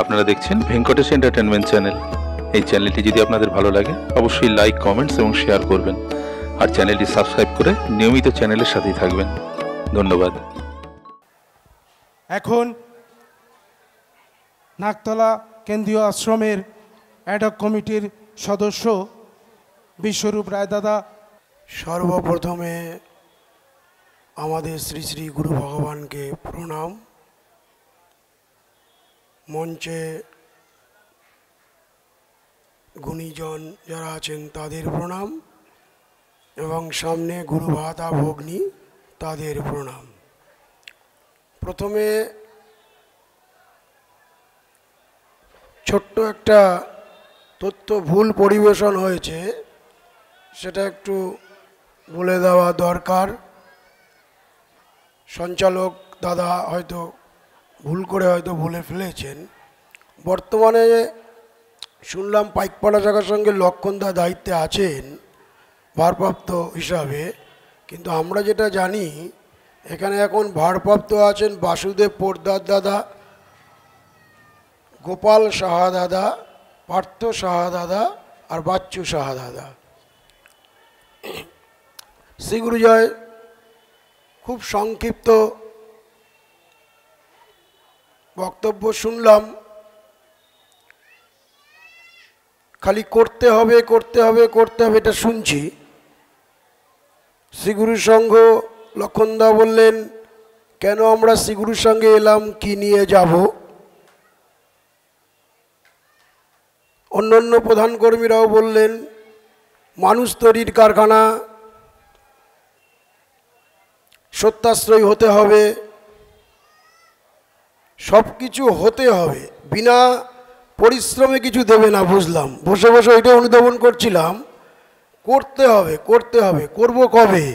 আপনারা দেখছেন Venkatesh entertainment channel. এই চ্যানেলটি যদি আপনাদের ভালো লাগে অবশ্যই লাইক, কমেন্টস এবং শেয়ার করবেন, আর চ্যানেলটি সাবস্ক্রাইব করে নিয়মিত চ্যানেলের সাথেই থাকবেন। ধন্যবাদ। এখন নাকতলা কেন্দ্রীয় আশ্রমের অ্যাডহক কমিটির সদস্য বিশ্বরূপ রায় দাদা। সর্বপ্রথমে আমাদের শ্রী শ্রী গুরু ভগবানকে প্রণাম। মঞ্চে গুণীজন যারা আছেন তাদের প্রণাম, এবং সামনে গুরু ভাতা ভগ্নী তাদের প্রণাম। প্রথমে ছোট্ট একটা তথ্য ভুল পরিবেশন হয়েছে, সেটা একটু বলে দেওয়া দরকার। সঞ্চালক দাদা হয়তো ভুল করে হয়তো বলে ফেলেছেন। বর্তমানে শুনলাম পাইকপাড়া শাখার সঙ্গে লক্ষণদা দায়িত্বে আছেন ভারপ্রাপ্ত হিসাবে, কিন্তু আমরা যেটা জানি এখানে এখন ভারপ্রাপ্ত আছেন বাসুদেব পোদ্দার দাদা, গোপাল সাহা দাদা, পার্থ সাহা দাদা আর বাচ্চু সাহা দাদা। শ্রী গুরুজয় খুব সংক্ষিপ্ত বক্তব্য শুনলাম। খালি করতে হবে করতে হবে করতে হবে এটা শুনছি। শ্রীগুরুর সঙ্গ লক্ষণদা বললেন, কেন আমরা শ্রীগুরুর সঙ্গে এলাম, কি নিয়ে যাব। অন্যান্য প্রধান কর্মীরাও বললেন, মানুষ তৈরির কারখানা, সত্যাশ্রয়ী হতে হবে, সব কিছু হতে হবে, বিনা পরিশ্রমে কিছু দেবে না। বুঝলাম, বসে বসে ওইটা অনুধাবন করছিলাম। করতে হবে করতে হবে, করবো কবে?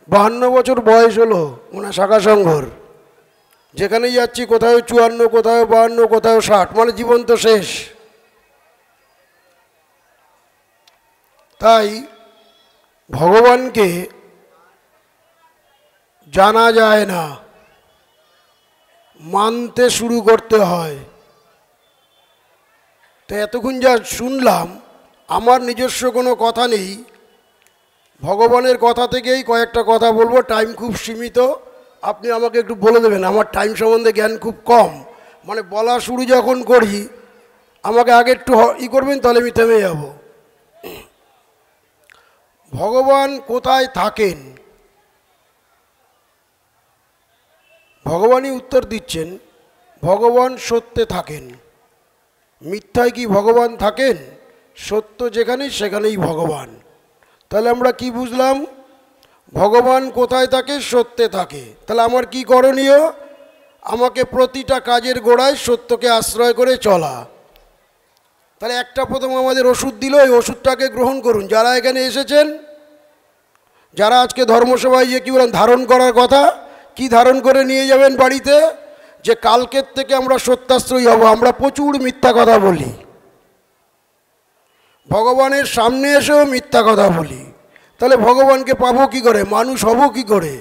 52 বছর বয়স হলো ওনার শাখা সংঘর। যেখানেই যাচ্ছি কোথাও 54, কোথাও 52, কোথাও 60, মানে জীবন তো শেষ। তাই ভগবানকে জানা যায় না, মানতে শুরু করতে হয়। তো এতক্ষণ যা শুনলাম, আমার নিজস্ব কোনো কথা নেই, ভগবানের কথা থেকেই কয়েকটা কথা বলবো। টাইম খুব সীমিত, আপনি আমাকে একটু বলে দেবেন, আমার টাইম সম্বন্ধে জ্ঞান খুব কম। মানে বলা শুরু যখন করি আমাকে আগে একটু করবেন, তাহলে আমি থেমে যাব। ভগবান কোথায় থাকেন? ভগবানই উত্তর দিচ্ছেন, ভগবান সত্যে থাকেন। মিথ্যায় কি ভগবান থাকেন? সত্য যেখানে সেখানেই ভগবান। তাহলে আমরা কি বুঝলাম? ভগবান কোথায় থাকে? সত্যে থাকে। তাহলে আমার কি করণীয়? আমাকে প্রতিটা কাজের গোড়ায় সত্যকে আশ্রয় করে চলা। তাহলে একটা প্রথম আমাদের ওষুধ দিল, এই ওষুধটাকে গ্রহণ করুন। যারা এখানে এসেছেন, যারা আজকে ধর্মসভায় যে কী বলেন ধারণ করার কথা, কি ধারণ করে নিয়ে যাবেন বাড়িতে? যে কালকের থেকে আমরা সত্যাশ্রয়ী হব। আমরা প্রচুর মিথ্যা কথা বলি, ভগবানের সামনে এসেও মিথ্যা কথা বলি। তাহলে ভগবানকে পাবো কি করে? মানুষ হব কি করে?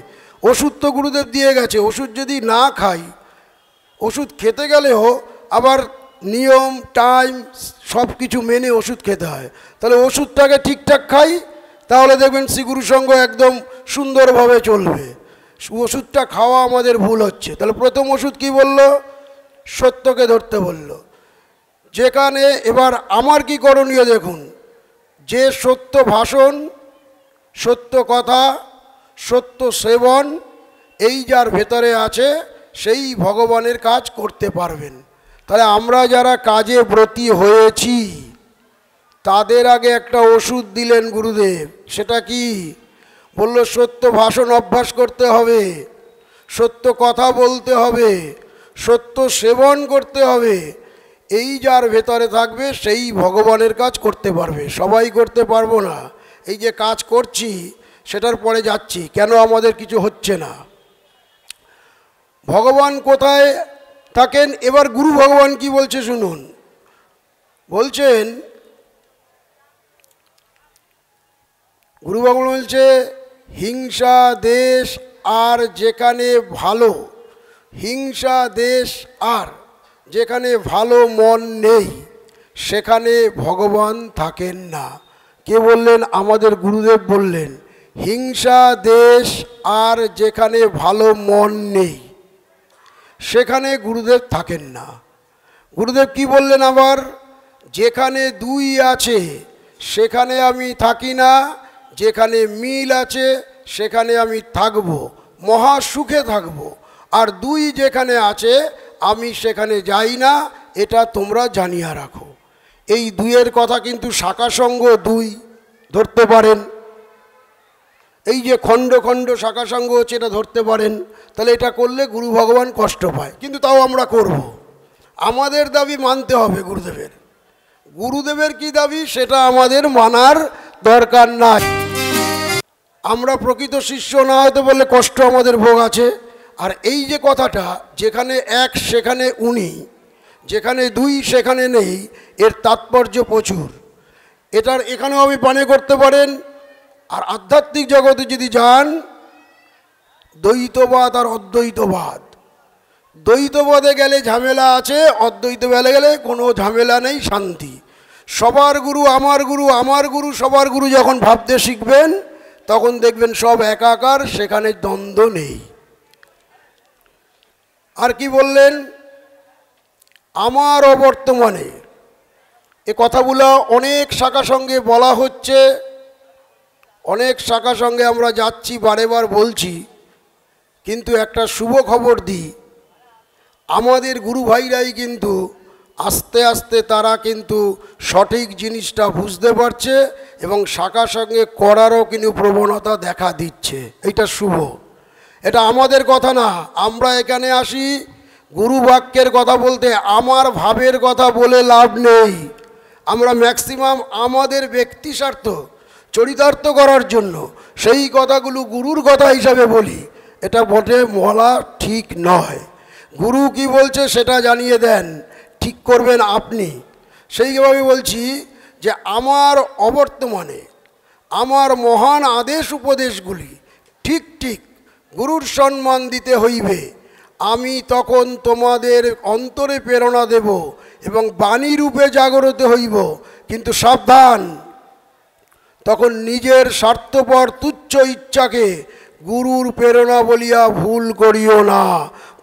ওষুধ তো গুরুদেব দিয়ে গেছে। ওষুধ যদি না খাই, ওষুধ খেতে গেলেও আবার নিয়ম টাইম সব কিছু মেনে ওষুধ খেতে হয়। তাহলে ওষুধটাকে ঠিকঠাক খাই, তাহলে দেখবেন শ্রীগুরু সঙ্গ একদম সুন্দরভাবে চলবে। ওষুধটা খাওয়া আমাদের ভুল হচ্ছে। তাহলে প্রথম ওষুধ কি বলল? সত্যকে ধরতে বলল। যেখানে এবার আমার কি করণীয় দেখুন, যে সত্য ভাষণ, সত্য কথা, সত্য সেবন এই যার ভেতরে আছে, সেই ভগবানের কাজ করতে পারবেন। তাহলে আমরা যারা কাজে ব্রতী হয়েছি তাদের আগে একটা ওষুধ দিলেন গুরুদেব। সেটা কি? বলল সত্য ভাষণ অভ্যাস করতে হবে, সত্য কথা বলতে হবে, সত্য সেবন করতে হবে। এই যার ভেতরে থাকবে সেই ভগবানের কাজ করতে পারবে। সবাই করতে পারবো না। এই যে কাজ করছি সেটার পরে যাচ্ছি, কেন আমাদের কিছু হচ্ছে না? ভগবান কোথায় থাকেন? এবার গুরু ভগবান কি বলছে শুনুন। বলছেন, গুরু ভগবান বলছে, হিংসা দেশ আর যেখানে ভালো, হিংসা দেশ আর যেখানে ভালো মন নেই সেখানে ভগবান থাকেন না। কে বললেন? আমাদের গুরুদেব বললেন, হিংসা দেশ আর যেখানে ভালো মন নেই সেখানে গুরুদেব থাকেন না। গুরুদেব কি বললেন আবার? যেখানে দুই আছে সেখানে আমি থাকি না, যেখানে মিল আছে সেখানে আমি থাকব, মহা সুখে থাকব। আর দুই যেখানে আছে আমি সেখানে যাই না, এটা তোমরা জানিয়া রাখো। এই দুইয়ের কথা কিন্তু শাখাসঙ্গ দুই ধরতে পারেন। এই যে খণ্ড খণ্ড শাখাসঙ্গ হচ্ছে এটা ধরতে পারেন। তাহলে এটা করলে গুরু ভগবান কষ্ট পায়, কিন্তু তাও আমরা করব। আমাদের দাবি মানতে হবে গুরুদেবের। গুরুদেবের কি দাবি সেটা আমাদের মানার দরকার নাই। আমরা প্রকৃত শিষ্য না হতে বললে কষ্ট আমাদের ভোগ আছে। আর এই যে কথাটা, যেখানে এক সেখানে উনি, যেখানে দুই সেখানে নেই, এর তাৎপর্য প্রচুর। এটার এখানেও আমি পানে করতে পারেন। আর আধ্যাত্মিক জগতে যদি যান, দ্বৈতবাদ আর অদ্বৈতবাদ। দ্বৈতবাদে গেলে ঝামেলা আছে, অদ্বৈতবাদে গেলে কোনো ঝামেলা নেই, শান্তি। সবার গুরু আমার গুরু, আমার গুরু সবার গুরু যখন ভাবতে শিখবেন তখন দেখবেন সব একাকার, সেখানে দ্বন্দ্ব নেই। আর কি বললেন? আমার অবর্তমানে, এ কথাগুলো অনেক শাখা সঙ্গে বলা হচ্ছে, অনেক শাখা সঙ্গে আমরা যাচ্ছি, বারেবার বলছি। কিন্তু একটা শুভ খবর দিই, আমাদের গুরু ভাইরাই কিন্তু আস্তে আস্তে তারা কিন্তু সঠিক জিনিসটা বুঝতে পারছে এবং শাখা সঙ্গে করারও কিন্তু প্রবণতা দেখা দিচ্ছে। এটা শুভ। এটা আমাদের কথা না। আমরা এখানে আসি গুরু বাক্যের কথা বলতে, আমার ভাবের কথা বলে লাভ নেই। আমরা ম্যাক্সিমাম আমাদের ব্যক্তি স্বার্থ চরিতার্থ করার জন্য সেই কথাগুলো গুরুর কথা হিসাবে বলি। এটা বটে বলা ঠিক নয়। গুরু কি বলছে সেটা জানিয়ে দেন, ঠিক করবেন আপনি। সেইভাবে বলছি যে আমার অবর্তমানে আমার মহান আদেশ উপদেশগুলি ঠিক ঠিক গুরুর সম্মান দিতে হইবে। আমি তখন তোমাদের অন্তরে প্রেরণা দেব এবং বাণী রূপে জাগরতে হইব। কিন্তু সাবধান, তখন নিজের স্বার্থপর তুচ্ছ ইচ্ছাকে গুরুর প্রেরণা বলিয়া ভুল করিও না।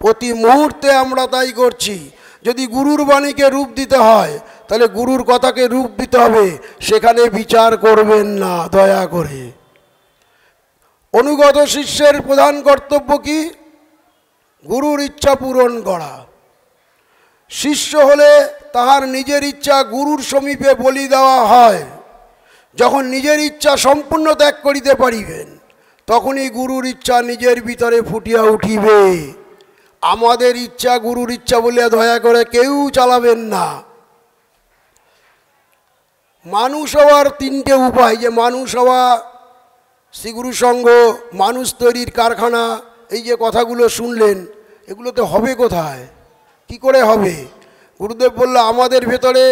প্রতি মুহূর্তে আমরা তাই করছি। যদি গুরুর বাণীকে রূপ দিতে হয় তাহলে গুরুর কথাকে রূপ দিতে হবে, সেখানে বিচার করবেন না দয়া করে। অনুগত শিষ্যের প্রধান কর্তব্য কি? গুরুর ইচ্ছা পূরণ করা। শিষ্য হলে তাহার নিজের ইচ্ছা গুরুর সমীপে বলি দেওয়া হয়। যখন নিজের ইচ্ছা সম্পূর্ণ ত্যাগ করিতে পারিবেন তখনই গুরুর ইচ্ছা নিজের ভিতরে ফুটিয়া উঠিবে। আমাদের ইচ্ছা গুরুর ইচ্ছা বলিয়া দয়া করে কেউ চালাবেন না। মানুষ হওয়ার তিনটে উপায়, যে মানুষ হওয়া, শ্রীগুরু সংঘ, মানুষ তৈরির কারখানা, এই যে কথাগুলো শুনলেন, এগুলোতে হবে কোথায়? কি করে হবে? গুরুদেব বলল আমাদের ভেতরে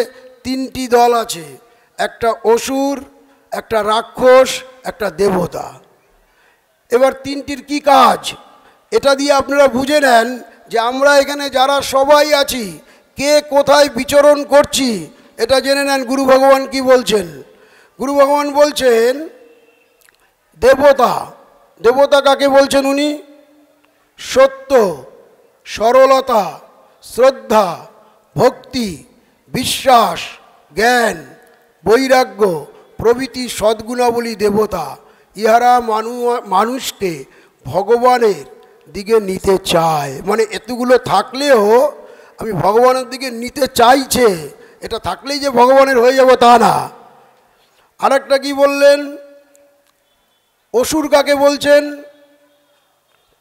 তিনটি দল আছে, একটা অসুর, একটা রাক্ষস, একটা দেবতা। এবার তিনটির কি কাজ এটা দিয়ে আপনারা বুঝে নেন যে আমরা এখানে যারা সবাই আছি কে কোথায় বিচরণ করছি এটা জেনে নেন। গুরু ভগবান কি বলছেন? গুরু ভগবান বলছেন দেবতা। দেবতা কাকে বলছেন উনি? সত্য, সরলতা, শ্রদ্ধা, ভক্তি, বিশ্বাস, জ্ঞান, বৈরাগ্য প্রভৃতি সদ্গুণাবলী দেবতা। ইহারা মানুষকে ভগবানের দিকে নিতে চায়। মানে এতগুলো থাকলেও আমি ভগবানের দিকে নিতে চাইছে, এটা থাকলেই যে ভগবানের হয়ে যাব তা না। আরেকটা কি বললেন? অসুর কাকে বলছেন?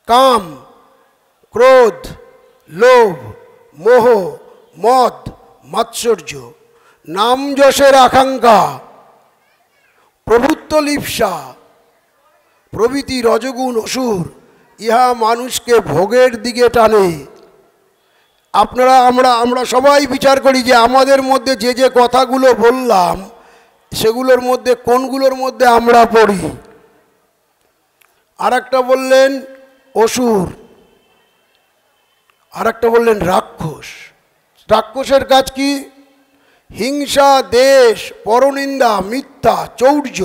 কাম, ক্রোধ, লোভ, মোহ, মদ, মাৎসর্য, নাম যশের আকাঙ্ক্ষা, প্রভুত্ব লিপ্সা প্রভৃতি রজগুণ অসুর। ইহা মানুষকে ভোগের দিকে টানে। আমরা সবাই বিচার করি যে আমাদের মধ্যে যে যে কথাগুলো বললাম সেগুলোর মধ্যে কোনগুলোর মধ্যে আমরা পড়ি। আর একটা বললেন অসুর, আর একটা বললেন রাক্ষস। রাক্ষসের কাজ কি? হিংসা, দেশ, পরনিন্দা, মিথ্যা, চৌর্য,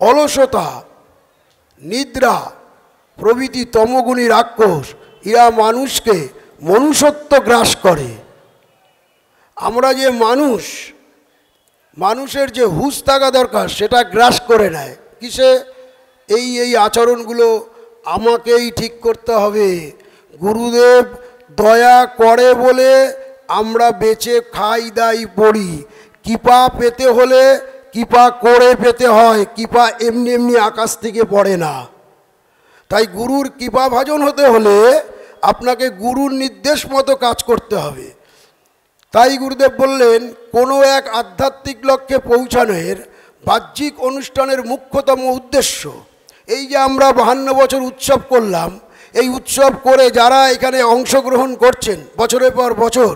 অলসতা, নিদ্রা প্রভৃতি তমগুণী রাক্ষস এরা মানুষকে মনুষ্যত্ব গ্রাস করে। আমরা যে মানুষের যে হুঁশ থাকা দরকার সেটা গ্রাস করে নেয়। কিসে? এই আচরণগুলো আমাকেই ঠিক করতে হবে। গুরুদেব দয়া করে বলে আমরা বেঁচে খাই দাই পড়ি। কৃপা পেতে হলে কৃপা করে পেতে হয়, কৃপা এমনি এমনি আকাশ থেকে পড়ে না। তাই গুরুর কৃপাভাজন হতে হলে আপনাকে গুরুর নির্দেশ মতো কাজ করতে হবে। তাই গুরুদেব বললেন, কোনো এক আধ্যাত্মিক লক্ষ্যে পৌঁছানোর বাহ্যিক অনুষ্ঠানের মুখ্যতম উদ্দেশ্য এই যে আমরা 52 বছর উৎসব করলাম, এই উৎসব করে যারা এখানে অংশগ্রহণ করছেন বছরের পর বছর,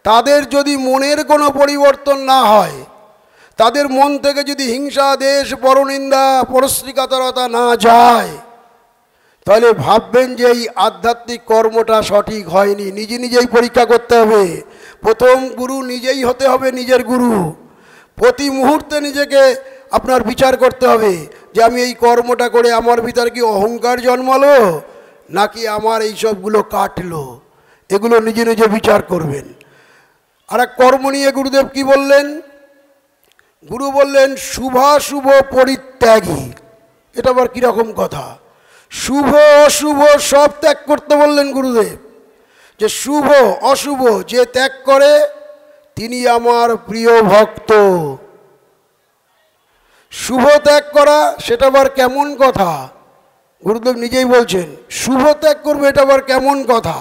তাদের যদি মনের কোনো পরিবর্তন না হয়, তাদের মন থেকে যদি হিংসা, দেশ, পরনিন্দা, পরশ্রীকাতরতা না যায়, তাহলে ভাববেন যে এই আধ্যাত্মিক কর্মটা সঠিক হয়নি। নিজেই পরীক্ষা করতে হবে। প্রথম গুরু নিজেই হতে হবে, নিজের গুরু। প্রতি মুহূর্তে নিজেকে আপনার বিচার করতে হবে যে আমি এই কর্মটা করে আমার ভিতর কি অহংকার জন্মালো নাকি আমার এই সবগুলো কাটলো, এগুলো নিজে নিজে বিচার করবেন। আর এক কর্ম নিয়ে গুরুদেব কি বললেন? গুরু বললেন শুভাশুভ পরিত্যাগী। এটা আবার কীরকম কথা? শুভ অশুভ সব ত্যাগ করতে বললেন গুরুদেব। যে শুভ অশুভ যে ত্যাগ করে তিনি আমার প্রিয় ভক্ত। শুভ ত্যাগ করা সেটা আবার কেমন কথা? গুরুদেব নিজেই বলছেন শুভ ত্যাগ করবে, এটা আবার কেমন কথা?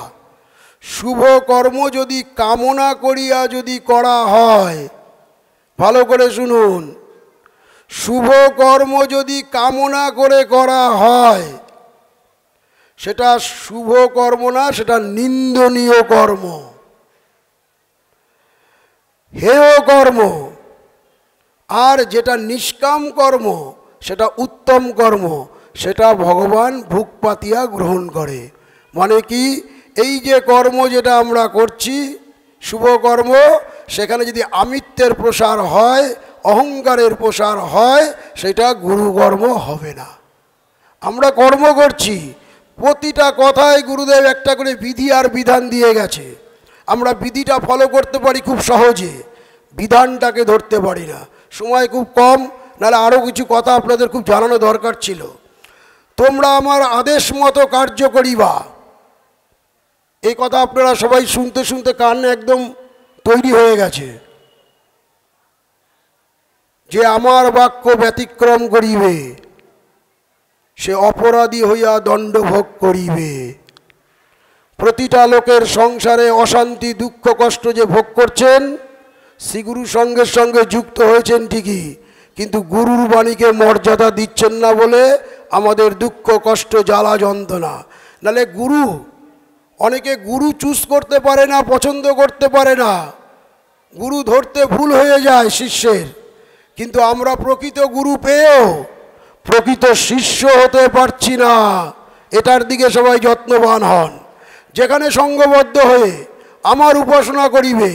শুভ কর্ম যদি কামনা করিয়া যদি করা হয়, ভালো করে শুনুন, শুভ কর্ম যদি কামনা করে করা হয় সেটা শুভ কর্ম না, সেটা নিন্দনীয় কর্ম, হেয় কর্ম। আর যেটা নিষ্কাম কর্ম সেটা উত্তম কর্ম, সেটা ভগবান বুক পাতিয়া গ্রহণ করে। মানে কি? এই যে কর্ম যেটা আমরা করছি শুভ কর্ম, সেখানে যদি আমিত্বের প্রসার হয়, অহংকারের প্রসার হয়, সেটা গুরুকর্ম হবে না। আমরা কর্ম করছি, প্রতিটা কথায় গুরুদেব একটা করে বিধি আর বিধান দিয়ে গেছে। আমরা বিধিটা ফলো করতে পারি খুব সহজে, বিধানটাকে ধরতে পারি না। সময় খুব কম, নাহলে আরও কিছু কথা আপনাদের খুব জানানো দরকার ছিল। তোমরা আমার আদেশ মতো কার্য করিবা, এই কথা আপনারা সবাই শুনতে শুনতে কান একদম তৈরি হয়ে গেছে। যে আমার বাক্য ব্যতিক্রম করিবে সে অপরাধী হইয়া দণ্ড ভোগ করিবে। প্রতিটা লোকের সংসারে অশান্তি, দুঃখ, কষ্ট যে ভোগ করছেন, শ্রীগুরু সঙ্গের সঙ্গে যুক্ত হয়েছেন ঠিকই, কিন্তু গুরুর বাণীকে মর্যাদা দিচ্ছেন না বলে আমাদের দুঃখ, কষ্ট, জ্বালা, যন্ত্রণা। নাহলে গুরু, অনেকে গুরু চুজ করতে পারে না, পছন্দ করতে পারে না, গুরু ধরতে ভুল হয়ে যায় শিষ্যের। কিন্তু আমরা প্রকৃত গুরু পেয়েও প্রকৃত শিষ্য হতে পারছি না, এটার দিকে সবাই যত্নবান হন। যেখানে সঙ্গবদ্ধ হয়ে আমার উপাসনা করিবে,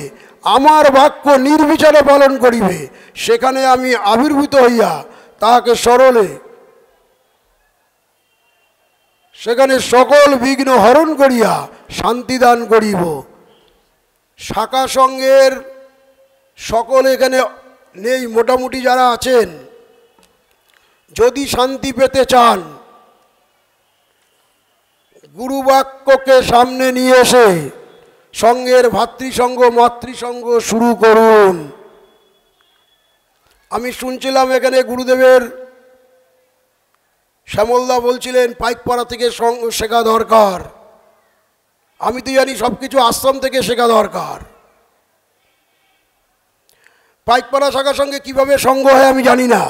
আমার বাক্য নির্বিচারে পালন করিবে, সেখানে আমি আবির্ভূত হইয়া তাহাকে সরলে, সেখানে সকল বিঘ্ন হরণ করিয়া শান্তিদান করিব। শাখা সঙ্গের সকল এখানে নেই, মোটামুটি যারা আছেন, যদি শান্তি পেতে চান গুরুবাক্যকে সামনে নিয়ে এসে সঙ্গের ভাতৃসঙ্গ, মাতৃসঙ্গ শুরু করুন। আমি শুনছিলাম এখানে গুরুদেবের শ্যামলদা বলছিলেন পাইকপাড়া থেকে সঙ্গ শেখা দরকার। আমি তো জানি সব কিছু আশ্রম থেকে শেখা দরকার। পাইকপাড়া শাখার সঙ্গে কীভাবে সঙ্গ হয় আমি জানি না,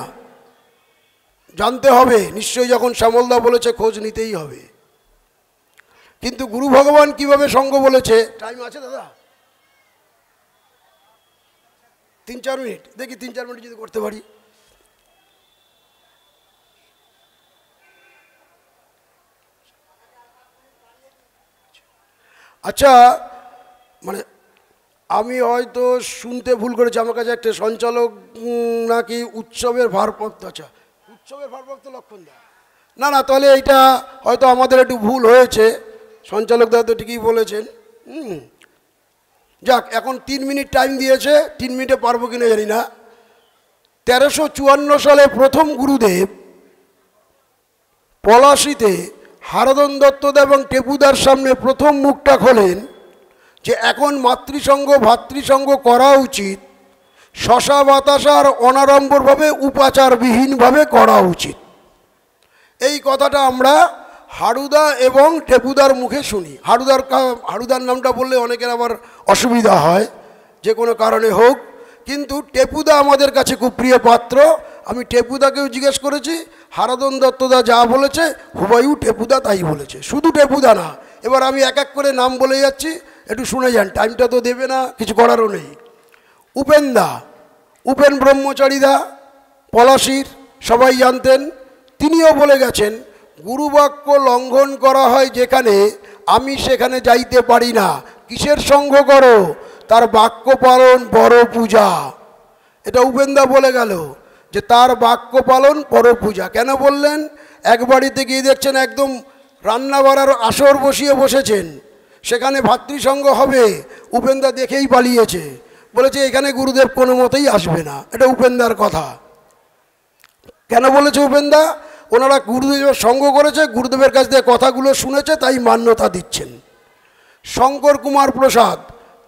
জানতে হবে নিশ্চয়ই। যখন শ্যামলদা বলেছে খোঁজ নিতেই হবে। কিন্তু গুরু ভগবান কিভাবে সঙ্গ বলেছে, টাইম আছে দাদা? 3-4 মিনিট দেখি, 3-4 মিনিট যদি করতে পারি। আচ্ছা, মানে আমি হয়তো শুনতে ভুল করেছি, আমার কাছে একটা সঞ্চালক নাকি উৎসবের ভারপ্রাপ্ত, আচ্ছা উৎসবের ভারপ্রাপ্ত লক্ষণদা, না না তাহলে এইটা হয়তো আমাদের একটু ভুল হয়েছে, সঞ্চালক দা তো ঠিকই বলেছেন। যাক, এখন 3 মিনিট টাইম দিয়েছে, 3 মিনিটে পারবো কিনা জানি না। 1354 সালে প্রথম গুরুদেব পলাশিতে হারাধন দত্তদা এবং টেপুদার সামনে প্রথম মুখটা খোলেন যে এখন মাতৃসঙ্গ ভাতৃসঙ্গ করা উচিত, শশা বাতাসার অনাড়ম্বরভাবে উপাচারবিহীনভাবে করা উচিত। এই কথাটা আমরা হারুদা এবং টেপুদার মুখে শুনি। হারুদার নামটা বললে অনেকের আবার অসুবিধা হয়, যে কোনো কারণে হোক, কিন্তু টেপুদা আমাদের কাছে খুব প্রিয় পাত্র। আমি টেপুদাকেও জিজ্ঞেস করেছি, হারাধন দত্তদা যা বলেছে হুবায়ু টেপুদা তাই বলেছে, শুধু টেপুদা না। এবার আমি এক এক করে নাম বলে যাচ্ছি, একটু শুনে যান, টাইমটা তো দেবে না, কিছু করারও নেই। উপেনদা, উপেন ব্রহ্মচারীদা পলাশির সবাই জানতেন, তিনিও বলে গেছেন গুরুবাক্য লঙ্ঘন করা হয় যেখানে, আমি সেখানে যাইতে পারি না। কিসের সঙ্গ করো? তার বাক্য পালন বড় পূজা। এটা উপেনদা বলে গেল যে তার বাক্য পালন বড় পূজা। কেন বললেন? এক বাড়িতে গিয়ে দেখছেন একদম রান্না বাড়ার আসর বসিয়ে বসেছেন, সেখানে ভাতৃসঙ্গ হবে, উপেনদা দেখেই পালিয়েছে, বলেছে এখানে গুরুদেব কোনো মতেই আসবে না। এটা উপেনদার কথা। কেন বলেছে উপেনদা? ওনারা গুরুদেবের সঙ্গ করেছে, গুরুদেবের কাছ থেকে কথাগুলো শুনেছে, তাই মান্যতা দিচ্ছেন। শঙ্কর কুমার প্রসাদ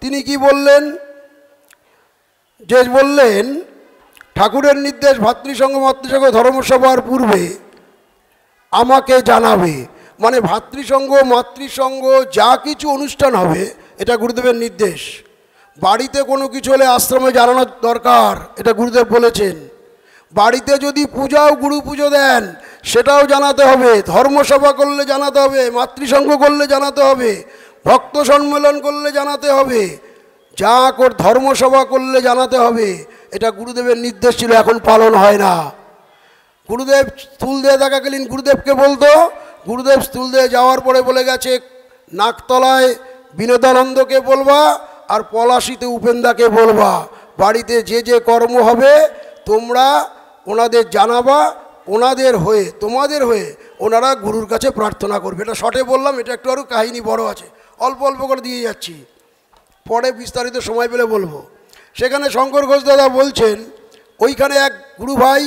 তিনি কি বললেন? যে বললেন ঠাকুরের নির্দেশ ভাতৃসঙ্গ মাতৃসঙ্গ ধর্মসভার পূর্বে আমাকে জানাবে, মানে ভাতৃসঙ্গ মাতৃসঙ্গ যা কিছু অনুষ্ঠান হবে এটা গুরুদেবের নির্দেশ। বাড়িতে কোনো কিছু হলে আশ্রমে জানানোর দরকার, এটা গুরুদেব বলেছেন। বাড়িতে যদি পূজাও গুরু পুজো দেন সেটাও জানাতে হবে, ধর্মসভা করলে জানাতে হবে, মাতৃসঙ্গ করলে জানাতে হবে, ভক্ত সম্মেলন করলে জানাতে হবে, যা ধর্মসভা করলে জানাতে হবে। এটা গুরুদেবের নির্দেশ ছিল, এখন পালন হয় না। গুরুদেব স্থূল দিয়ে থাকাকালীন গুরুদেবকে বলতো, গুরুদেব স্থূল দিয়ে যাওয়ার পরে বলে গেছে নাকতলায় বিনোদানন্দকে বলবা আর পলাশিতে উপেন্দাকে বলবা, বাড়িতে যে যে কর্ম হবে তোমরা ওনাদের জানাবা, ওনাদের হয়ে তোমাদের হয়ে ওনারা গুরুর কাছে প্রার্থনা করবে। এটা শর্টে বললাম, এটা একটু আরও কাহিনী বড় আছে, অল্প অল্প করে দিয়ে যাচ্ছি, পরে বিস্তারিত সময় পেলে বলবো। সেখানে শঙ্কর ঘোষ দাদা বলছেন ওইখানে এক গুরু ভাই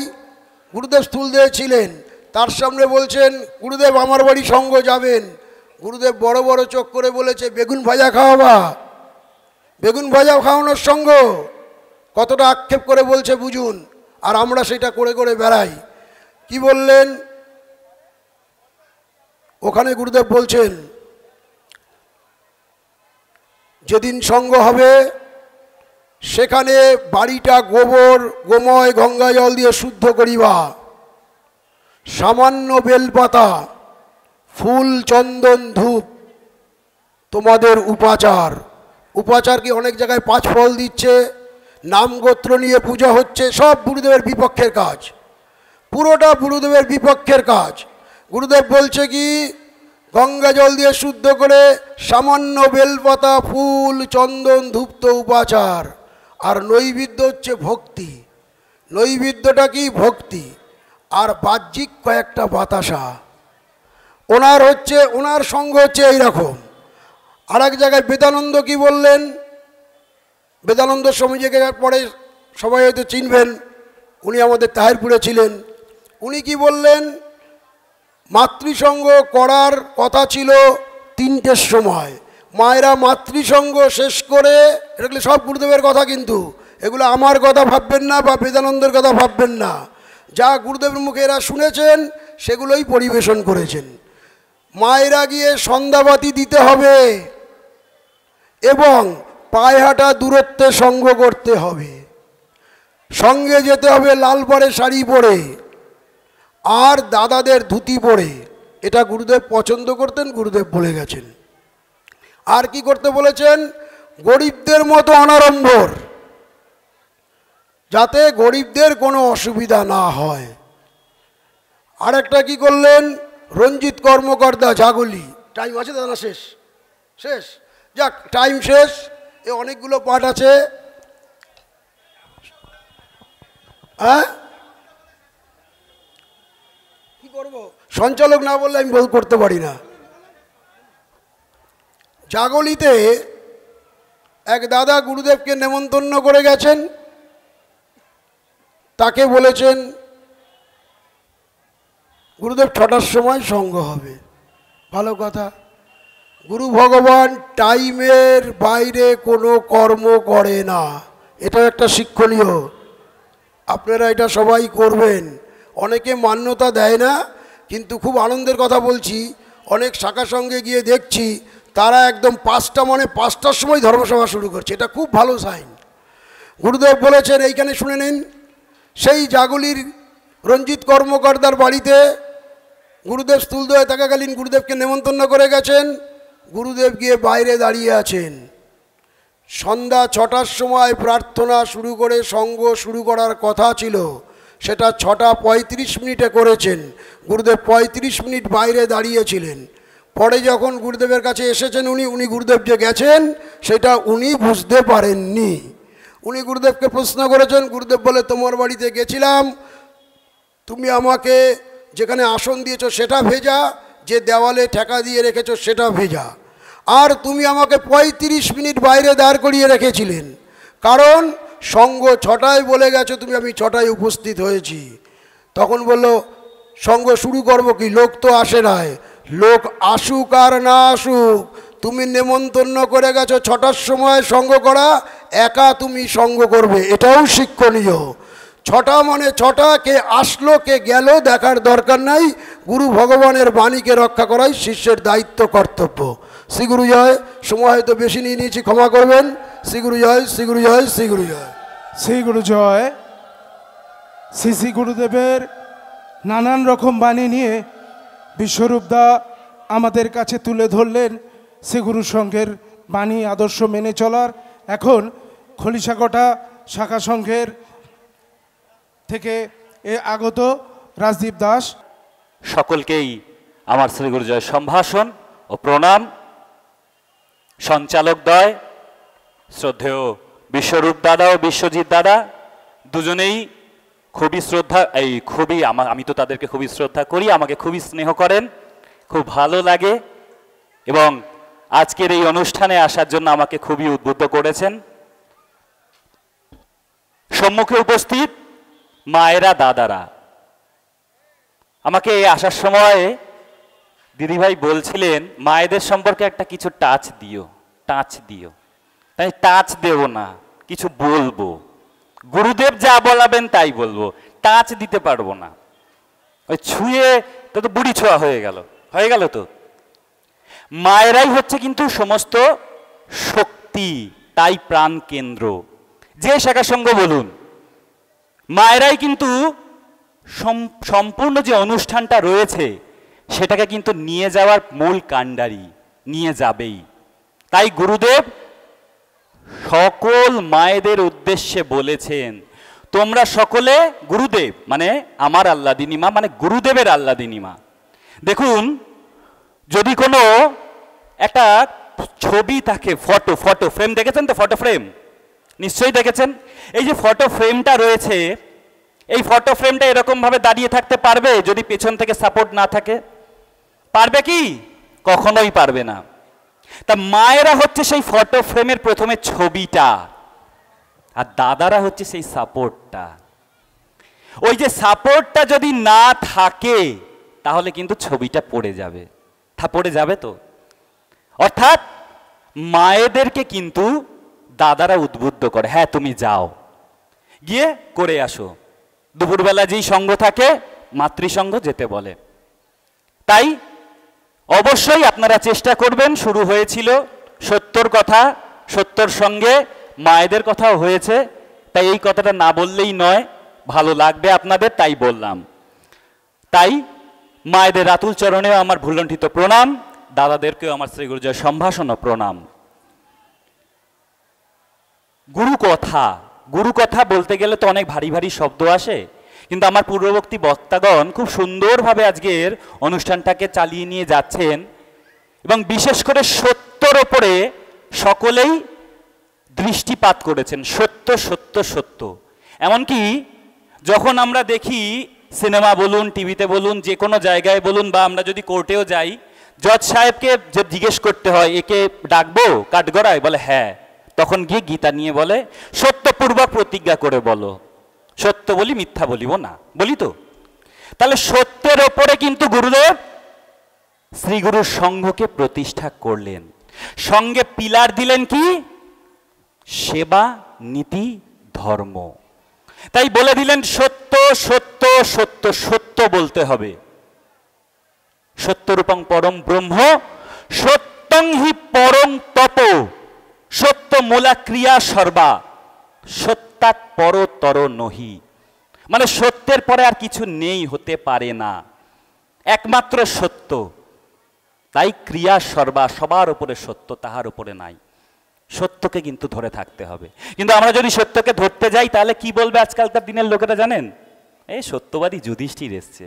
গুরুদেব স্থূল দিয়ে ছিলেন, তার সামনে বলছেন গুরুদেব আমার বাড়ি সঙ্গ যাবেন। গুরুদেব বড় বড় চোখ করে বলেছে বেগুন ভাজা খাওয়াবা, বেগুন ভাজা খাওয়ানোর সঙ্গ। কতটা আক্ষেপ করে বলছে বুঝুন, আর আমরা সেটা করে করে বেড়াই। কি বললেন ওখানে? গুরুদেব বলছেন যেদিন সঙ্গ হবে সেখানে বাড়িটা গোবর গোময় গঙ্গা জল দিয়ে শুদ্ধ করিবা, সামান্য বেলপাতা ফুল চন্দন ধূপ তোমাদের উপাচার। উপাচার কি অনেক জায়গায় 5 ফল দিচ্ছে, নাম গোত্র নিয়ে পূজা হচ্ছে, সব গুরুদেবের বিপক্ষের কাজ, পুরোটা গুরুদেবের বিপক্ষের কাজ। গুরুদেব বলছে কি গঙ্গা জল দিয়ে শুদ্ধ করে সামান্য বেলপাতা ফুল চন্দন ধূপ তো উপাচার, আর নৈবেদ্য হচ্ছে ভক্তি। নৈবেদ্যটা কি? ভক্তি। আর বাহ্যিক কয়েকটা বাতাসা। ওনার সঙ্গ হচ্ছে এইরকম। আর এক জায়গায় বেদানন্দ কি বললেন? বেদানন্দ স্বামীজিকে পরে সবাই হয়তো চিনবেন, উনি আমাদের তাহিরপুরে ছিলেন। উনি কি বললেন? মাতৃসঙ্গ করার কথা ছিল 3টের সময়, মায়েরা মাতৃসঙ্গ শেষ করে, এগুলো সব গুরুদেবের কথা, কিন্তু এগুলো আমার কথা ভাববেন না বা বেদানন্দের কথা ভাববেন না, যা গুরুদেবের মুখে এরা শুনেছেন সেগুলোই পরিবেশন করেছেন। মায়েরা গিয়ে সন্ধ্যাবাতি দিতে হবে এবং পায়ে হাঁটা দূরত্বে সঙ্গ করতে হবে, সঙ্গে যেতে হবে লাল পাড়ে শাড়ি পরে আর দাদাদের ধুতি পরে। এটা গুরুদেব পছন্দ করতেন, গুরুদেব বলে গেছেন। আর কি করতে বলেছেন? গরিবদের মতো অনাড়ম্বর, যাতে গরিবদের কোনো অসুবিধা না হয়। আর একটা কি করলেন? রঞ্জিত কর্মকর্তা জাগলি, টাইম আছে দাদা? শেষ শেষ, যাক টাইম শেষ। এ অনেকগুলো পাঠ আছে। হ্যাঁ, কি করব, সঞ্চালক না বললে আমি করতে পারি না। জাগলিতে এক দাদা গুরুদেবকে নেমন্তন্ন করে গেছেন। তাকে বলেছেন গুরুদেব 6টার সময় সঙ্গ হবে। ভালো কথা। গুরু ভগবান টাইমের বাইরে কোনো কর্ম করে না, এটা একটা শিক্ষণীয়। আপনারা এটা সবাই করবেন। অনেকে মান্যতা দেয় না, কিন্তু খুব আনন্দের কথা বলছি, অনেক শাখা সঙ্গে গিয়ে দেখছি তারা একদম 5টা মানে 5টার সময় ধর্মসভা শুরু করছে। এটা খুব ভালো সাইন। গুরুদেব বলেছেন, এইখানে শুনে নিন, সেই জাগুলির রঞ্জিত কর্মকর্তার বাড়িতে গুরুদেব স্থূলদয়ে থাকাকালীন গুরুদেবকে নেমন্তন্ন করে গেছেন। গুরুদেব গিয়ে বাইরে দাঁড়িয়ে আছেন। সন্ধ্যা 6টার সময় প্রার্থনা শুরু করে সঙ্গ শুরু করার কথা ছিল, সেটা 6টা 35 মিনিটে করেছেন। গুরুদেব 35 মিনিট বাইরে দাঁড়িয়েছিলেন। পরে যখন গুরুদেবের কাছে এসেছেন উনি গুরুদেব যে গেছেন সেটা উনি বুঝতে পারেননি। উনি গুরুদেবকে প্রশ্ন করেছেন। গুরুদেব বলে, তোমার বাড়িতে গেছিলাম, তুমি আমাকে যেখানে আসন দিয়েছো সেটা ভেজা, যে দেওয়ালে ঠেকা দিয়ে রেখেছো সেটা ভেজা, আর তুমি আমাকে 35 মিনিট বাইরে দাঁড় করিয়ে রেখেছিলেন, কারণ সঙ্গ 6টায় বলে গেছো তুমি, আমি 6টায় উপস্থিত হয়েছি। তখন বলল, সঙ্গ শুরু করবো কি, লোক তো আসে নাই, লোক আসুক আর না আসুক, তুমি নেমন্তন্ন করে গেছো 6টার সময় সঙ্গ করা, একা তুমি সঙ্গ করবে, এটাও শিক্ষণীয়। 6টা মানে 6টা, কে আসলো কে গেল দেখার দরকার নাই। গুরু ভগবানের বাণীকে রক্ষা করাই শিষ্যের দায়িত্ব, কর্তব্য। শ্রী গুরু জয়। সময় হয়তো বেশি নিয়ে নিয়েছি, ক্ষমা করবেন। শ্রী গুরু জয়, শ্রী গুরু জয়, শ্রী গুরু জয়। শ্রী গুরু জয়। শ্রী শ্রী গুরুদেবের নানান রকম বাণী নিয়ে বিশ্বরূপদা আমাদের কাছে তুলে ধরলেন শ্রী গুরু সংঘের বাণী আদর্শ মেনে চলার। এখন খলিশাকোটা শাখা সংঘের থেকে আগত রাজদীপ দাস। সকলকেই আমার শ্রী গুরু জয় সম্ভাষণ ও প্রণাম। সঞ্চালকদ্বয়, শ্রদ্ধেয় বিশ্বরূপ দাদা ও বিশ্বজিৎ দাদা, দুজনেই খুবই শ্রদ্ধা, আমি তো তাদেরকে খুবই শ্রদ্ধা করি, আমাকে খুবই স্নেহ করেন, খুব ভালো লাগে, এবং আজকের এই অনুষ্ঠানে আসার জন্য আমাকে খুবই উদ্বুদ্ধ করেছেন। সম্মুখে উপস্থিত মায়েরা, দাদারা, আমাকে আসার সময় দিদিভাই বলছিলেন মায়েদের সম্পর্কে একটা কিছু টাচ দিও। তাই টাচ দেব না, কিছু বলবো, গুরুদেব যা বলাবেন তাই বলবো, টাচ দিতে পারবো না। ওই ছুঁয়ে তো বুড়ি ছোঁয়া হয়ে গেল তো। মায়েরাই হচ্ছে কিন্তু সমস্ত শক্তি, তাই প্রাণ কেন্দ্র, যে শাখা সঙ্গ বলুন, মায়েরাই কিন্তু সম্পূর্ণ যে অনুষ্ঠানটা রয়েছে সেটাকে কিন্তু নিয়ে যাওয়ার মূল কাণ্ডারি, নিয়ে যাবেই। তাই গুরুদেব সকল মায়েদের উদ্দেশ্যে বলেছেন, তোমরা সকলে গুরুদেব মানে আমার আল্লাদিনী মা, মানে গুরুদেবের আল্লাদিনী মা। দেখুন, যদি কোনো একটা ছবি থাকে, ফটো ফ্রেম দেখেছেন তো? ফটো ফ্রেম নিশ্চয়ই দেখেছেন। এই যে ফটো ফ্রেমটা রয়েছে, এই ফটো ফ্রেমটা এরকমভাবে দাঁড়িয়ে থাকতে পারবে যদি পেছন থেকে সাপোর্ট না থাকে? পারবে কি? কখনোই পারবে না। তা মায়েরা হচ্ছে সেই ফটো ফ্রেমের প্রথমে ছবিটা, আর দাদারা হচ্ছে সেই সাপোর্টটা। ওই যে সাপোর্টটা যদি না থাকে তাহলে কিন্তু ছবিটা পড়ে যাবে। পড়ে যাবে তো। অর্থাৎ মায়েদেরকে কিন্তু দাদারা উদ্বুদ্ধ করে, হ্যাঁ তুমি যাও, গিয়ে করে আসো। দুপুরবেলা যেই সঙ্গ থাকে মাতৃসঙ্গ যেতে বলে। তাই অবশ্যই আপনারা চেষ্টা করবেন। শুরু হয়েছিল সত্যর কথা, সত্যর সঙ্গে মায়েদের কথাও হয়েছে, তাই এই কথাটা না বললেই নয়, ভালো লাগবে আপনাদের, তাই বললাম। তাই মায়েদের আতুল চরণেও আমার ভুলণ্ঠিত প্রণাম, দাদাদেরকেও আমার শ্রী গুরুজয় সম্ভাষণ ও প্রণাম। গুরু কথা বলতে গেলে তো অনেক ভারী ভারী শব্দ আসে, কিন্তু আমার পূর্ববর্তী বক্তাগণ খুব সুন্দরভাবে আজকের অনুষ্ঠানটাকে চালিয়ে নিয়ে যাচ্ছেন, এবং বিশেষ করে সত্যর ওপরে সকলেই দৃষ্টিপাত করেছেন, সত্য সত্য সত্য। এমনকি যখন আমরা দেখি সিনেমা বলুন, টিভিতে বলুন, যে কোনো জায়গায় বলুন, বা আমরা যদি কোর্টেও যাই, জজ সাহেবকে যে জিজ্ঞেস করতে হয় একে ডাকবো কাঠগড়ায়, বলে হ্যাঁ, তখন গিয়ে গীতা নিয়ে বলে সত্যপূর্বক প্রতিজ্ঞা করে বলো, সত্য বলি মিথ্যা বলিব না, বলি তো। তাহলে সত্যের ওপরে কিন্তু গুরুদেব শ্রীগুরুর সংঘকে প্রতিষ্ঠা করলেন, সঙ্গে পিলার দিলেন কি? সেবা, নীতি, ধর্ম। তাই বলে দিলেন সত্য সত্য সত্য সত্য বলতে হবে। সত্যরূপং পরম ব্রহ্ম সত্যং হি পরং তপ সত্য মূলা ক্রিয়া সর্বা সত্যাৎ পরতর নহি। মানে সত্যের পরে আর কিছু নেই, হতে পারে না, একমাত্র সত্য। তাই ক্রিয়া সর্বা, সবার উপরে সত্য, তাহার উপরে নাই। সত্যকে কিন্তু ধরে থাকতে হবে। কিন্তু আমরা যদি সত্যকে ধরতে যাই তাহলে কি বলবে আজকালকার দিনের লোকেরা জানেন? এই সত্যবাদী যুধিষ্ঠির এসছে,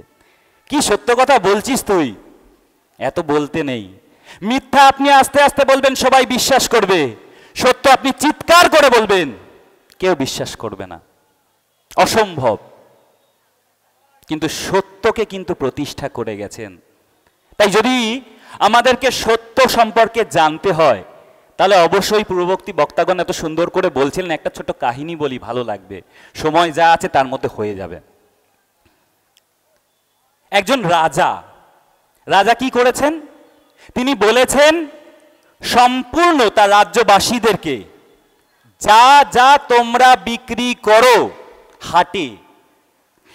কি সত্য কথা বলছিস তুই, এত বলতে নেই। মিথ্যা আপনি আস্তে আস্তে বলবেন, সবাই বিশ্বাস করবে। সত্য আপনি চিৎকার করে বলবেন, কেউ বিশ্বাস করবে না, অসম্ভব। কিন্তু সত্যকে কিন্তু প্রতিষ্ঠা করে গেছেন। তাই যদি আমাদেরকে সত্য সম্পর্কে জানতে হয় তাহলে অবশ্যই পূর্ববর্তী বক্তাগণ এত সুন্দর করে বলছিলেন, একটা ছোট কাহিনী বলি, ভালো লাগবে, সময় যা আছে তার মধ্যে হয়ে যাবে। একজন রাজা কি করেছেন? তিনি বলেছেন সম্পূর্ণ তার রাজ্যবাসীদেরকে, যা যা তোমরা বিক্রি করো হাটে,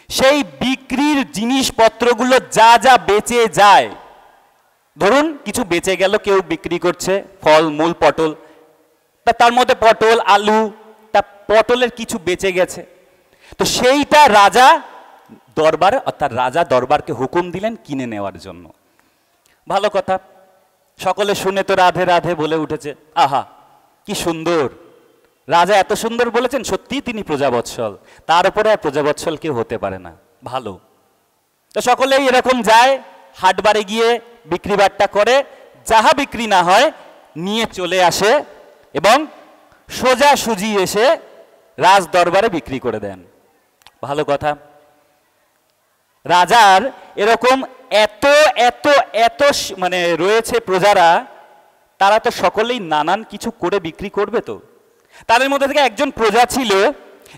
সেই বিক্রির জিনিসপত্রগুলো যা যা বেঁচে যায়, ধরুন কিছু বেঁচে গেল, কেউ বিক্রি করছে ফল মূল, পটল, তার মধ্যে পটল আলু, তা পটলের কিছু বেঁচে গেছে, তো সেইটা রাজা দরবারে, অর্থাৎ রাজা দরবারকে হুকুম দিলেন কিনে নেওয়ার জন্য। ভালো কথা, সকলে শুনে তো রাধে রাধে বলে উঠেছে, আহা কি সুন্দর, রাজা এত সুন্দর বলেছেন, সত্যিই তিনি প্রজাবৎসল, তার উপরে আর প্রজাবৎসল কেউ হতে পারে না, ভালো। তো সকলেই এরকম যায়, হাটবারে গিয়ে বিক্রি বাট্টা করে, যাহা বিক্রি না হয় নিয়ে চলে আসে এবং সোজা সুজি এসে রাজ দরবারে বিক্রি করে দেন। ভালো কথা। রাজার এরকম এত এত এত মানে রয়েছে প্রজারা, তারা তো সকলেই নানান কিছু করে বিক্রি করবে। তো তাদের মধ্যে থেকে একজন প্রজা ছিল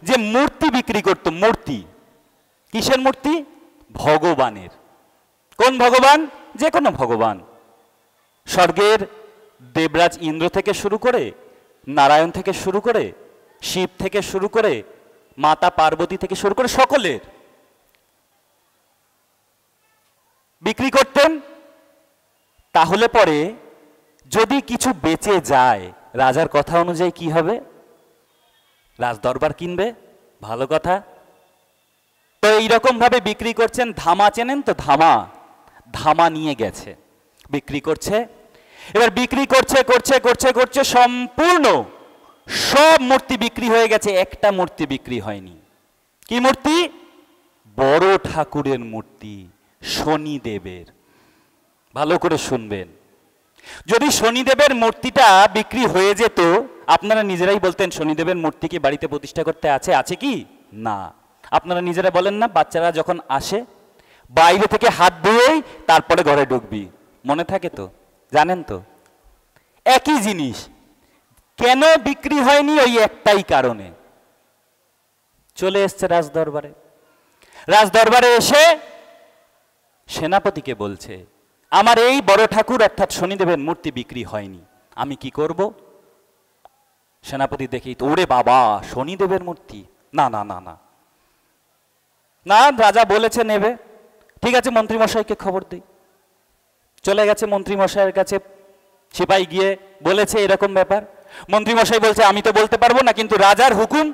যে মূর্তি বিক্রি করত। মূর্তি, কিসের মূর্তি? ভগবানের। কোন ভগবান? যে কোনো ভগবান, স্বর্গের দেবরাজ ইন্দ্র থেকে শুরু করে, নারায়ণ থেকে শুরু করে, শিব থেকে শুরু করে, মাতা পার্বতী থেকে শুরু করে, সকলের বিক্রি করতেন। তাহলে পরে যদি কিছু বেঁচে যায়, রাজার কথা অনুযায়ী কি হবে? রাজ দরবার কিনবে। ভালো কথা। তো এইরকম ভাবে বিক্রি করছেন। ধামা চেনেন তো? ধামা নিয়ে গেছে, বিক্রি করছে। এবার বিক্রি করছে করছে করছে করছে, সম্পূর্ণ সব মূর্তি বিক্রি হয়ে গেছে, একটা মূর্তি বিক্রি হয়নি। কি মূর্তি? বড় ঠাকুরের মূর্তি, শনিদেবের। ভালো করে শুনবেন, যদি শনিদেবের মূর্তিটা বিক্রি হয়ে যেত, আপনারা নিজেরাই বলতেন শনিদেবের মূর্তি কি বাড়িতে প্রতিষ্ঠা করতে আছে কি না? আপনারা নিজেরা বলেন না, বাচ্চারা যখন আসে বাইরে থেকে হাত ধুয়েই তারপরে ঘরে ঢুকবি, মনে থাকে তো? জানেন তো? একই জিনিস। কেন বিক্রি হয়নি? ওই একটাই কারণে। চলে এসছে রাজদরবারে। রাজদরবারে এসে সেনাপতিকে বলছে, আমার এই বড় ঠাকুর অর্থাৎ শনিদেবের মূর্তি বিক্রি হয়নি, আমি কি করব? সেনাপতি দেখি, ওরে বাবা, শনিদেবের মূর্তি, না না না না না, রাজা বলেছে নেবে, ঠিক আছে মন্ত্রীমশাইকে খবর দিই। চলে গেছে মন্ত্রীমশাইয়ের কাছে, সিপাই গিয়ে বলেছে এরকম ব্যাপার। মন্ত্রীমশাই বলছে আমি তো বলতে পারবো না, কিন্তু রাজার হুকুম,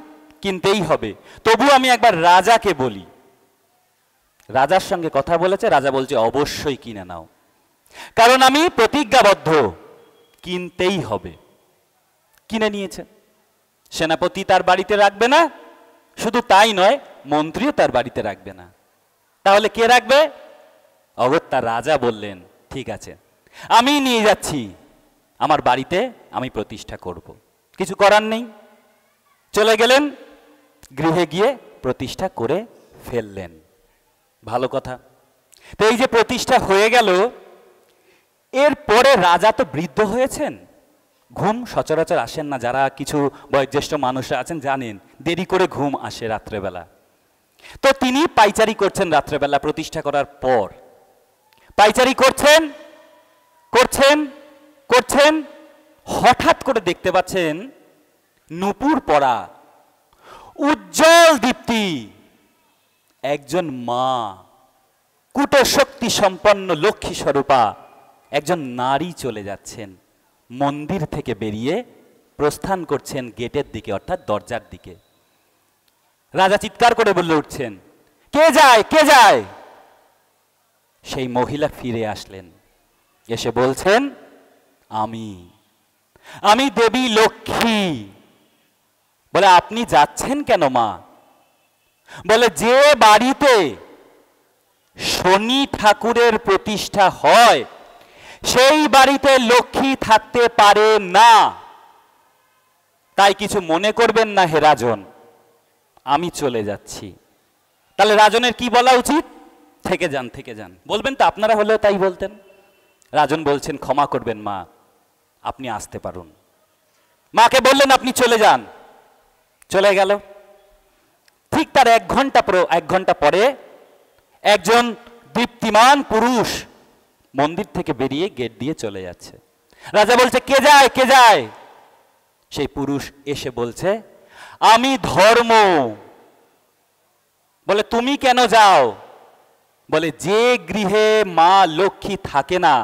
কিনতেই হবে। তবু আমি একবার রাজাকে বলি। রাজার সঙ্গে কথা বলেছে, রাজা বলছে অবশ্যই কিনে নাও, কারণ আমি প্রতিজ্ঞাবদ্ধ, কিনতেই হবে। কিনে নিয়েছে। সেনাপতি তার বাড়িতে রাখবে না, শুধু তাই নয়, মন্ত্রীও তার বাড়িতে রাখবে না। তাহলে কে রাখবে? অগত্যা রাজা বললেন ঠিক আছে, আমি নিয়ে যাচ্ছি, আমার বাড়িতে আমি প্রতিষ্ঠা করব। কিছু করার নেই, চলে গেলেন, গৃহে গিয়ে প্রতিষ্ঠা করে ফেললেন। ভালো কথা। তো এই যে প্রতিষ্ঠা হয়ে গেল, এরপরে রাজা তো বৃদ্ধ হয়েছেন, ঘুম সচরাচর আসেন না। যারা কিছু বয়োজ্যেষ্ঠ মানুষরা আছেন জানেন, দেরি করে ঘুম আসে রাত্রেবেলা। তো তিনি পাইচারি করছেন রাত্রেবেলা প্রতিষ্ঠা করার পর। পাইচারি করছেন করছেন করছেন, হঠাৎ করে দেখতে পাচ্ছেন নূপুর পরা, উজ্জ্বল দীপ্তি একজন মা, কূটশক্তি সম্পন্ন লক্ষ্মী স্বরূপা একজন নারী চলে যাচ্ছেন, মন্দির থেকে বেরিয়ে প্রস্থান করছেন গেটের দিকে, অর্থাৎ দরজার দিকে। রাজা চিৎকার করে বলে উঠছেন, কে যায়, কে যায়? সেই মহিলা ফিরে আসলেন, এসে বলছেন, আমি দেবী লক্ষ্মী। বলে, আপনি যাচ্ছেন কেন মা? বলে, যে বাড়িতে শনি ঠাকুরের প্রতিষ্ঠা হয় সেই বাড়িতে লক্ষ্মী থাকতে পারে না। তাই কিছু মনে করবেন না হে রাজন, আমি চলে যাচ্ছি। তাহলে রাজনের কি বলা উচিত? থেকে যান, থেকে যান। বলবেন তো, আপনারা হলেও তাই বলতেন। রাজন বলছেন, ক্ষমা করবেন মা, আপনি আসতে পারুন। মাকে বললেন, আপনি চলে যান। চলে গেল। ঠিক তার এক ঘন্টা পরে একজন দীপ্তিমান পুরুষ মন্দির থেকে বেরিয়ে গেট দিয়ে চলে যাচ্ছে। রাজা বলছে, কে যায়, কে যায়? সেই পুরুষ এসে বলছে, আমি ধর্ম। বলে, তুমি কেন যাও? বলে, যে গৃহে মা লক্ষ্মী থাকে না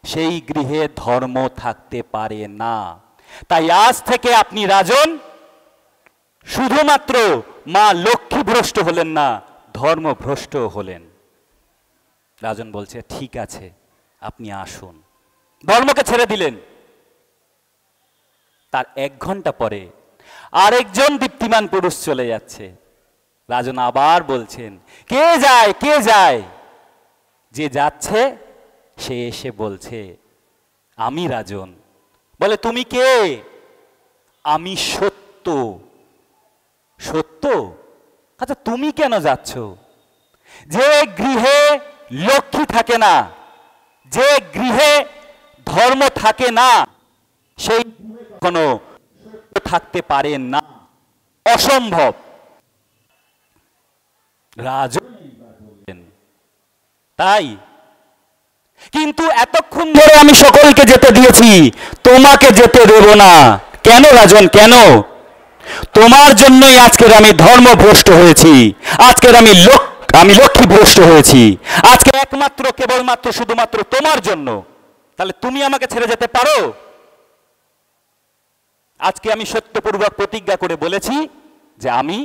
সেই গৃহে ধর্ম থাকতে পারে না। তাই আজ থেকে আপনি রাজন শুধুমাত্র মা লক্ষ্মী ভ্রষ্ট হলেন না, ধর্ম ভ্রষ্ট হলেন। রাজন বলছে, ঠিক আছে, আপনি আসুন। ধর্মকে ছেড়ে দিলেন। তার এক ঘন্টা পরে আরেকজন দীপ্তিমান পুরুষ চলে যাচ্ছে। রাজন আবার বলছেন, কে যায়, কে যায়? যে যাচ্ছে সে এসে বলছে, আমি রাজন। বলে, তুমি কে? আমি সত্য। সত্য? আচ্ছা, তুমি কেন যাচ্ছ? যে গৃহে লক্ষ্মী থাকে না, যে গৃহে ধর্ম থাকে না, সেই কোনো থাকতে পারে না, অসম্ভব। রাজন তাই কিন্তু এতক্ষণ ধরে আমি সকলকে যেতে দিয়েছি, তোমাকে যেতে দেব না। কেন রাজন, কেন? তোমার জন্যই আজকের আমি ধর্মভ্রষ্ট হয়েছি, আজকের আমি লক্ষ্মী ভ্রষ্ট হয়েছি, আজকে একমাত্র কেবলমাত্র শুধুমাত্র তোমার জন্য। তাহলে তুমি আমাকে ছেড়ে যেতে পারো? আজকে আমি সত্যপূর্বক প্রতিজ্ঞা করে বলেছি যে আমি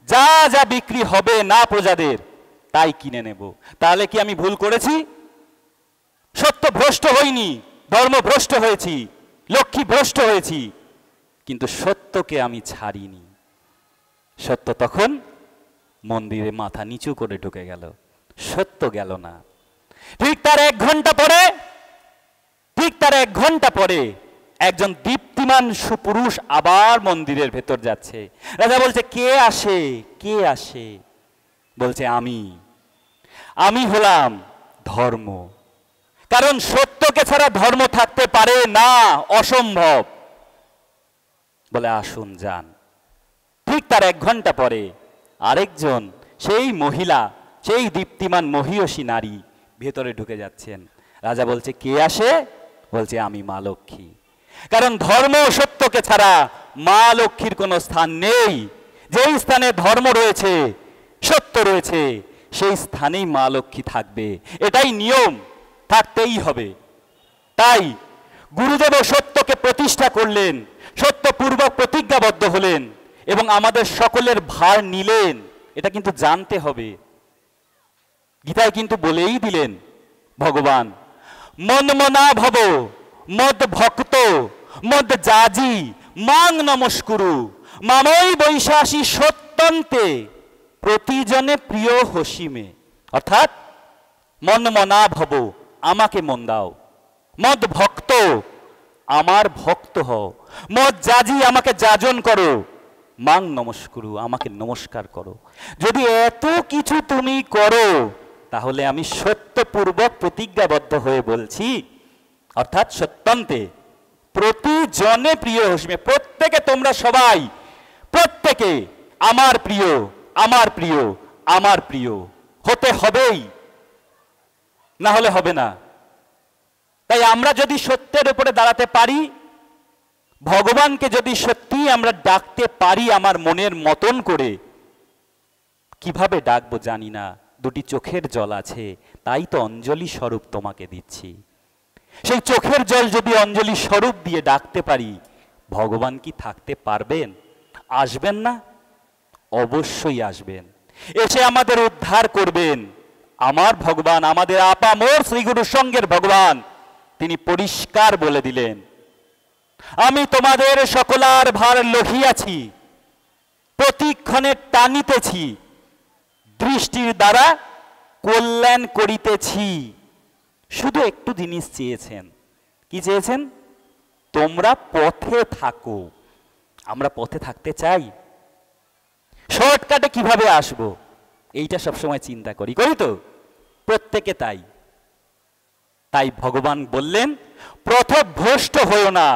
যা যা বিক্রি হবে না প্রজাদের তাই কিনে নেব। তাহলে কি আমি ভুল করেছি? সত্য ভ্রষ্ট হইনি, ধর্ম ভ্রষ্ট হয়েছি, লক্ষ্মী ভ্রষ্ট হয়েছি, কিন্তু সত্যকে আমি ছাড়িনি। সত্য তখন মন্দিরে মাথা নিচু করে ঢুকে গেল, সত্য গেল না। ঠিক তার এক ঘন্টা পরে একজন দীপ্তিমান সুপুরুষ আবার মন্দিরের ভেতর যাচ্ছে। রাজা বলছে, কে আসে, কে আসে? বলছে, আমি হলাম ধর্ম। কারণ সত্যকে ছাড়া ধর্ম থাকতে পারে না, অসম্ভব। বলে, আসুন, যান। ঠিক তার এক ঘন্টা পরে আরেকজন সেই মহিলা, সেই দীপ্তিমান মহিয়সী নারী ভেতরে ঢুকে যাচ্ছেন। রাজা বলছে, কে আসে? বলছে, আমি মা লক্ষ্মী। কারণ ধর্ম সত্যকে ছাড়া মা লক্ষ্মীর কোনো স্থান নেই। যেই স্থানে ধর্ম রয়েছে, সত্য রয়েছে, সেই স্থানেই মা লক্ষ্মী থাকবে। এটাই নিয়ম, থাকতেই হবে। তাই গুরুদেব সত্যকে প্রতিষ্ঠা করলেন, সত্যপূর্বক প্রতিজ্ঞাবদ্ধ হলেন এবং আমাদের সকলের ভার নিলেন। এটা কিন্তু জানতে হবে। গীতায় কিন্তু বলেই দিলেন ভগবান, মন্মনা ভব মদ ভক্ত মদ জাজি মাং নমস্কুরু মামই বৈশাসী সত্যন্তে প্রতিজনে প্রিয় হসিমে। অর্থাৎ মন্মনা ভব, আমাকে মন দাও, মদ ভক্ত, আমার ভক্ত হও, মত যাজি আমাকে যাজন করো, মাং নমস্কুরু আমাকে নমস্কার করো। যদি এত কিছু তুমি করো তাহলে আমি সত্যপূর্বক প্রতিজ্ঞাবদ্ধ হয়ে বলছি, অর্থাৎ সত্যন্তে প্রতিজনে প্রিয় হস্মে, প্রত্যেকে তোমরা সবাই প্রত্যেকে আমার প্রিয় আমার প্রিয় আমার প্রিয় হতে হবেই, না হলে হবে না। তাই আমরা যদি সত্যের উপরে দাঁড়াতে পারি, ভগবানকে যদি সত্যি আমরা ডাকতে পারি আমার মনের মতন করে, কিভাবে ডাকবো জানি না, দুটি চোখের জল আছে, তাই তো অঞ্জলি স্বরূপ তোমাকে দিচ্ছি। সেই চোখের জল যদি অঞ্জলি স্বরূপ দিয়ে ডাকতে পারি, ভগবান কি থাকতে পারবেন? আসবেন না? অবশ্যই আসবেন, এসে আমাদের উদ্ধার করবেন। আমার ভগবান, আমাদের আপামর শ্রীগুরু সঙ্গের ভগবান, তিনি পরিষ্কার বলে দিলেন, আমি তোমাদের সকলার ভার লহিয়াছি, প্রতিক্ষণে টানিতেছি, দৃষ্টির দ্বারা কল্যাণ করিতেছি। শুধু একটু জিনিস চেয়েছেন, কি চেয়েছেন? তোমরা পথে থাকো। আমরা পথে থাকতে চাই? শর্টকাটে কিভাবে আসব, এইটা সবসময় চিন্তা করি তো প্রত্যেকে। তাই ভগবান বললেন, পথভ্রষ্ট হইও না,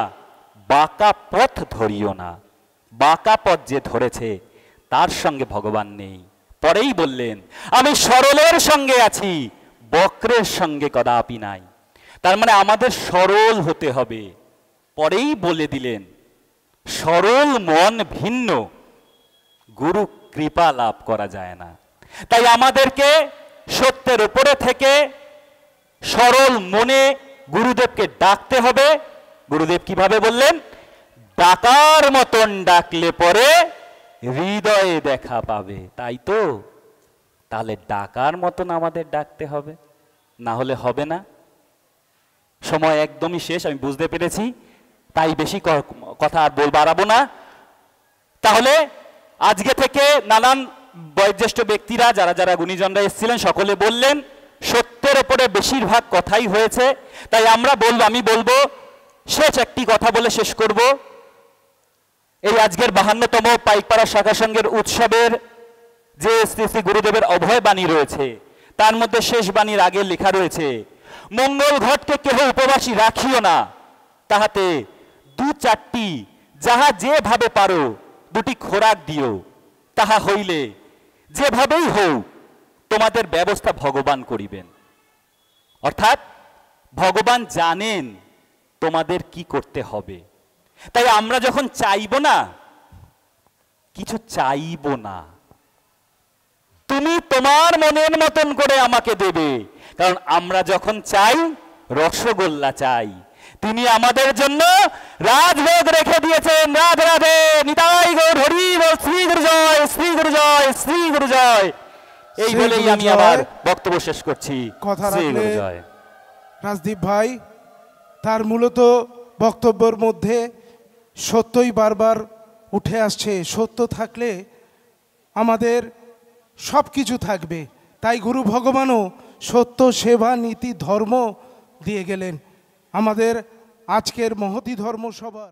বাঁকা পথ ধরিও না। বাঁকা পথ যে ধরেছে তার সঙ্গে ভগবান নেই। পরেই বললেন, আমি সরলের সঙ্গে আছি, বক্রের সঙ্গে কদাপি নাই। তার মানে আমাদের সরল হতে হবে। পরেই বলে দিলেন, সরল মন ভিন্ন, গুরু কৃপা লাভ করা যায় না। তাই আমাদেরকে সত্যের উপরে থেকে সরল মনে গুরুদেবকে ডাকতে হবে। গুরুদেব কিভাবে বললেন? ডাকার মতন ডাকলে পরে হৃদয়ে দেখা পাবে। তাই তো, তাহলে ডাকার মতন আমাদের ডাকতে হবে, না হলে হবে না। সময় একদমই শেষ, আমি বুঝতে পেরেছি, তাই বেশি কথা আর বাড়াবো না। তাহলে আজকে থেকে নানান বয়োজ্যেষ্ঠ ব্যক্তিরা, যারা যারা গুণীজনরা এসেছিলেন, সকলে বললেন সত্যের ওপরে বেশিরভাগ কথাই হয়েছে। তাই আমি বলবো, শেষ একটি কথা বলে শেষ করব। এই আজকের 52তম পাইকপাড়া শাখা সংঘের উৎসবের যে শ্রী শ্রী গুরুদেবের অভয় বাণী রয়েছে, তার মধ্যে শেষ বাণীর আগে লেখা রয়েছে, মঙ্গল ঘটকে কেহ উপবাসী রাখিও না, তাহাতে 2-4টি যাহা যেভাবে পারো দুটি খোরাক দিও, তাহা হইলে যেভাবেই হোক তোমাদের ব্যবস্থা ভগবান করিবেন। অর্থাৎ ভগবান জানেন তোমাদের কি করতে হবে। তাই আমরা যখন চাইব না, কিছু চাইব না, তুমি তোমার মনের মতন করে আমাকে দেবে। কারণ আমরা যখন চাই, রসগোল্লা চাই, তিনি আমাদের জন্য রাজভোগ রেখে দিয়েছেন। রাধে রাধে, নিতাই গৌর হরি বল, শ্রী গুরু জয়, শ্রী গুরু জয়, শ্রী গুরু জয়। এই বলেই আমি আমার বক্তব্য শেষ করছি। কথা শ্রী গুরু রাখলে জয়। রাজদীপ ভাই তার মূলত বক্তব্যের মধ্যে সত্যই বারবার উঠে আসছে। সত্য থাকলে আমাদের সব কিছু থাকবে। তাই গুরু ভগবানও সত্য, সেবা, নীতি, ধর্ম দিয়ে গেলেন। আমাদের আজকের মহতী ধর্ম সভা